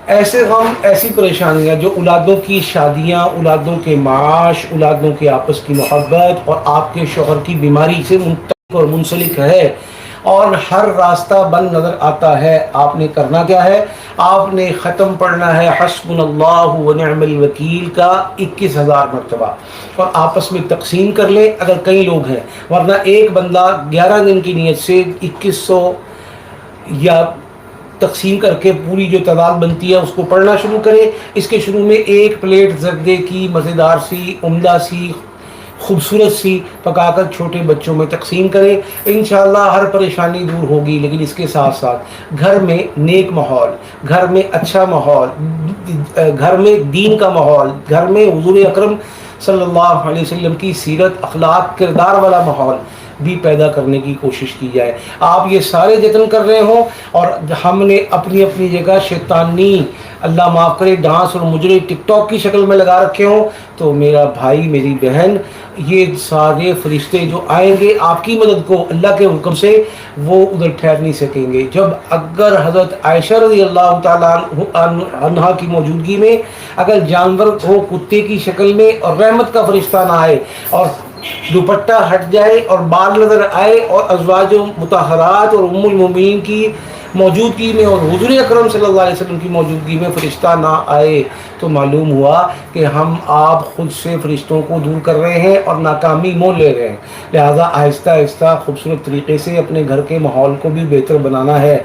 ایسے غم، ایسی پریشانیاں جو اولادوں کی شادیاں، اولادوں کے معاش، اولادوں کے آپس کی محبت اور آپ کے شوہر کی بیماری سے منتقل اور منسلک ہے، اور ہر راستہ بند نظر آتا ہے، آپ نے کرنا کیا ہے؟ آپ نے ختم پڑھنا ہے حسبنا اللہ و نعم الوکیل کا 21,000 مرتبہ، اور آپس میں تقسیم کر لیں اگر کئی لوگ ہیں، ورنہ ایک بندہ 11 دن کی نیت سے 2100 یا تقسیم کر کے پوری جو تعداد بنتی ہے اس کو پڑھنا شروع کرے۔ اس کے شروع میں ایک پلیٹ زردے کی مزیدار سی، عمدہ سی، خوبصورت سی پکا کر چھوٹے بچوں میں تقسیم کرے، انشاءاللہ ہر پریشانی دور ہوگی۔ لیکن اس کے ساتھ ساتھ گھر میں نیک ماحول، گھر میں اچھا ماحول، گھر میں دین کا ماحول، گھر میں حضور اکرم صلی اللہ علیہ وسلم کی سیرت، اخلاق، کردار والا ماحول بھی پیدا کرنے کی کوشش کی جائے۔ آپ یہ سارے جتن کر رہے ہوں، اور ہم نے اپنی اپنی جگہ شیطانی، اللہ معاف کرے، ڈانس اور مجرے ٹک ٹاک کی شکل میں لگا رکھے ہوں، تو میرا بھائی، میری بہن، یہ سارے فرشتے جو آئیں گے آپ کی مدد کو اللہ کے حکم سے، وہ ادھر ٹھہر نہیں سکیں گے۔ جب اگر حضرت عائشہ رضی اللہ تعالیٰ عنہا کی موجودگی میں اگر جانور ہو کتے کی شکل میں اور رحمت کا فرشتہ نہ آئے، اور دوپٹہ ہٹ جائے اور بال نظر آئے، اور ازواج مطہرات اور ام المومنین کی موجودگی میں اور حضور اکرم صلی اللہ علیہ وسلم کی موجودگی میں فرشتہ نہ آئے، تو معلوم ہوا کہ ہم آپ خود سے فرشتوں کو دور کر رہے ہیں اور ناکامی مول لے رہے ہیں۔ لہٰذا آہستہ آہستہ خوبصورت طریقے سے اپنے گھر کے ماحول کو بھی بہتر بنانا ہے۔